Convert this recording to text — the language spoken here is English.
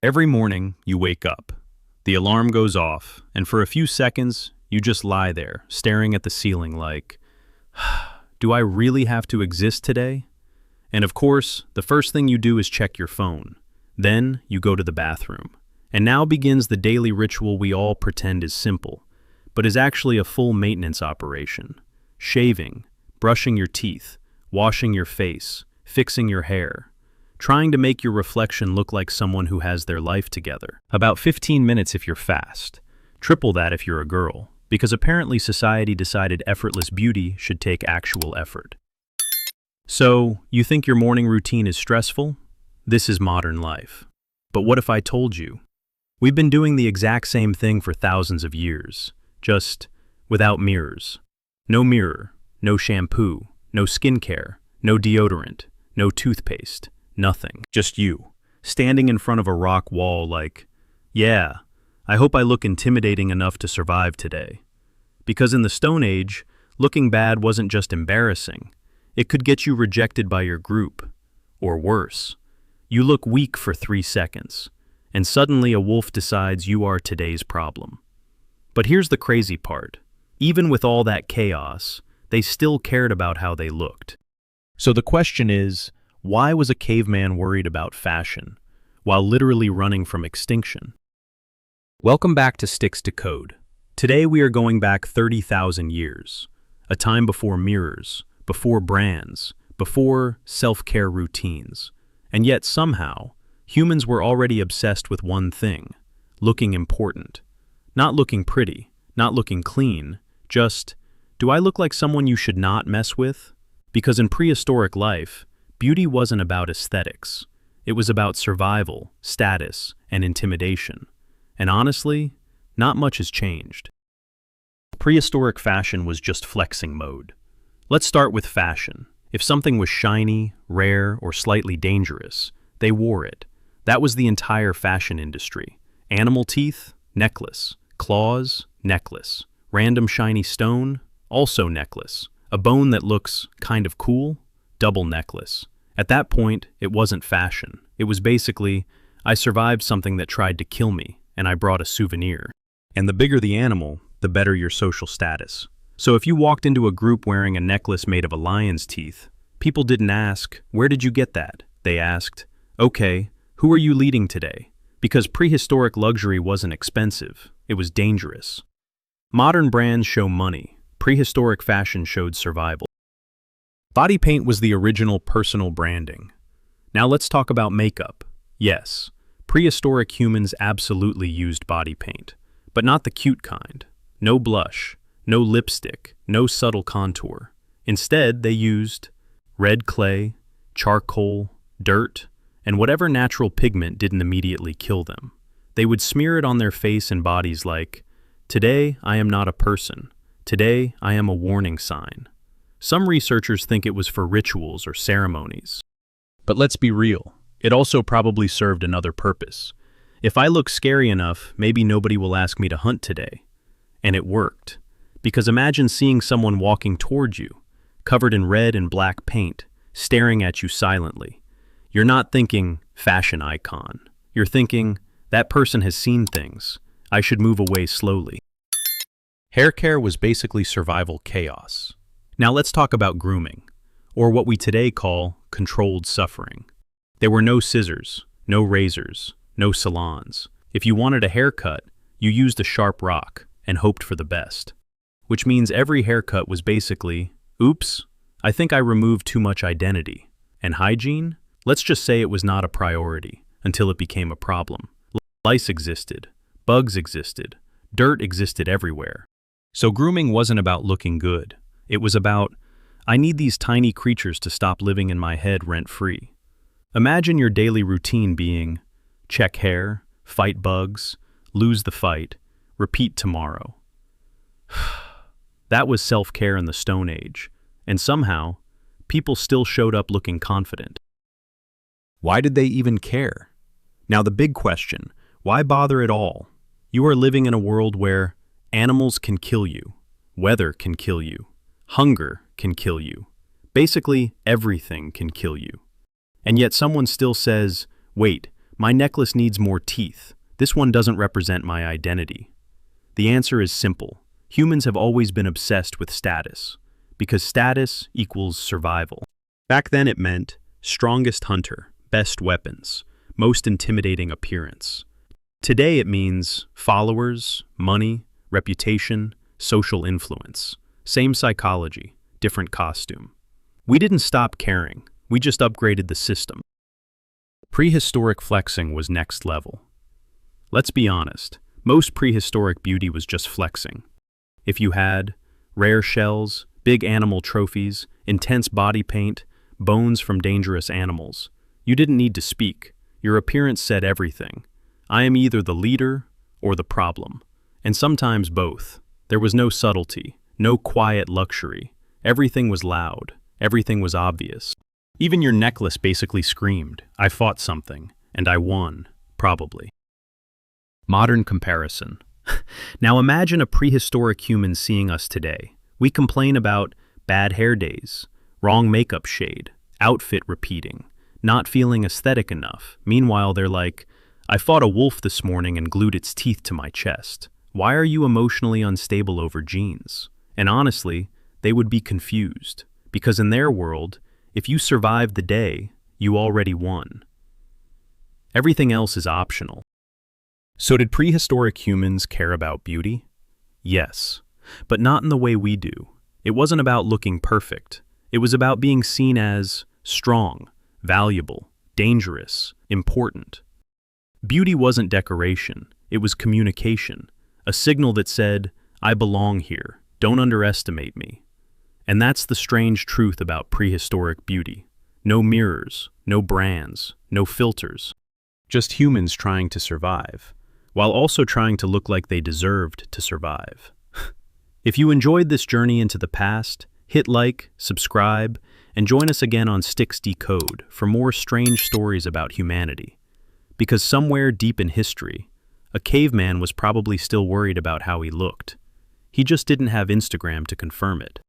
Every morning, you wake up. The alarm goes off, and for a few seconds, you just lie there, staring at the ceiling like, do I really have to exist today? And of course, the first thing you do is check your phone. Then, you go to the bathroom. And now begins the daily ritual we all pretend is simple, but is actually a full maintenance operation. Shaving, brushing your teeth, washing your face, fixing your hair, trying to make your reflection look like someone who has their life together. About 15 minutes if you're fast. Triple that if you're a girl, because apparently society decided effortless beauty should take actual effort. So, you think your morning routine is stressful? This is modern life. But what if I told you? We've been doing the exact same thing for thousands of years, just without mirrors. No mirror, no shampoo, no skincare, no deodorant, no toothpaste. Nothing. Just you, standing in front of a rock wall like, yeah, I hope I look intimidating enough to survive today. Because in the Stone Age, looking bad wasn't just embarrassing. It could get you rejected by your group. Or worse, you look weak for 3 seconds, and suddenly a wolf decides you are today's problem. But here's the crazy part. Even with all that chaos, they still cared about how they looked. So the question is, why was a caveman worried about fashion, while literally running from extinction? Welcome back to Decode. Today we are going back 30,000 years, a time before mirrors, before brands, before self-care routines. And yet somehow, humans were already obsessed with one thing, looking important. Not looking pretty, not looking clean, just, do I look like someone you should not mess with? Because in prehistoric life, beauty wasn't about aesthetics. It was about survival, status, and intimidation. And honestly, not much has changed. Prehistoric fashion was just flexing mode. Let's start with fashion. If something was shiny, rare, or slightly dangerous, they wore it. That was the entire fashion industry. Animal teeth? Necklace. Claws? Necklace. Random shiny stone? Also necklace. A bone that looks kind of cool? Double necklace. At that point, it wasn't fashion. It was basically, I survived something that tried to kill me, and I brought a souvenir. And the bigger the animal, the better your social status. So if you walked into a group wearing a necklace made of a lion's teeth, people didn't ask, where did you get that? They asked, okay, who are you leading today? Because prehistoric luxury wasn't expensive, it was dangerous. Modern brands show money. Prehistoric fashion showed survival. Body paint was the original personal branding. Now let's talk about makeup. Yes, prehistoric humans absolutely used body paint, but not the cute kind. No blush, no lipstick, no subtle contour. Instead, they used red clay, charcoal, dirt, and whatever natural pigment didn't immediately kill them. They would smear it on their face and bodies like, today I am not a person. Today I am a warning sign. Some researchers think it was for rituals or ceremonies. But let's be real, it also probably served another purpose. If I look scary enough, maybe nobody will ask me to hunt today. And it worked. Because imagine seeing someone walking toward you, covered in red and black paint, staring at you silently. You're not thinking, fashion icon. You're thinking, that person has seen things. I should move away slowly. Hair care was basically survival chaos. Now let's talk about grooming, or what we today call controlled suffering. There were no scissors, no razors, no salons. If you wanted a haircut, you used a sharp rock and hoped for the best. Which means every haircut was basically, oops, I think I removed too much identity. And hygiene? Let's just say it was not a priority until it became a problem. Lice existed, bugs existed, dirt existed everywhere. So grooming wasn't about looking good. It was about, I need these tiny creatures to stop living in my head rent-free. Imagine your daily routine being, check hair, fight bugs, lose the fight, repeat tomorrow. That was self-care in the Stone Age, and somehow, people still showed up looking confident. Why did they even care? Now the big question, why bother at all? You are living in a world where animals can kill you, weather can kill you, hunger can kill you. Basically, everything can kill you. And yet someone still says, wait, My necklace needs more teeth. This one doesn't represent my identity. The answer is simple. Humans have always been obsessed with status, because status equals survival. Back then it meant strongest hunter, best weapons, most intimidating appearance. Today it means followers, money, reputation, social influence. Same psychology, different costume. We didn't stop caring, we just upgraded the system. Prehistoric flexing was next level. Let's be honest, most prehistoric beauty was just flexing. If you had rare shells, big animal trophies, intense body paint, bones from dangerous animals, you didn't need to speak. Your appearance said everything. I am either the leader or the problem, and sometimes both. There was no subtlety, no quiet luxury. Everything was loud, everything was obvious. Even your necklace basically screamed, I fought something, and I won, probably. Modern comparison. Now imagine a prehistoric human seeing us today. We complain about bad hair days, wrong makeup shade, outfit repeating, not feeling aesthetic enough. Meanwhile, they're like, I fought a wolf this morning and glued its teeth to my chest. Why are you emotionally unstable over jeans? And honestly, they would be confused, because in their world, if you survived the day, you already won. Everything else is optional. So did prehistoric humans care about beauty? Yes, but not in the way we do. It wasn't about looking perfect. It was about being seen as strong, valuable, dangerous, important. Beauty wasn't decoration, it was communication, a signal that said, I belong here, don't underestimate me. And that's the strange truth about prehistoric beauty. No mirrors, no brands, no filters. Just humans trying to survive, while also trying to look like they deserved to survive. If you enjoyed this journey into the past, hit like, subscribe, and join us again on Decode for more strange stories about humanity. Because somewhere deep in history, a caveman was probably still worried about how he looked. He just didn't have Instagram to confirm it.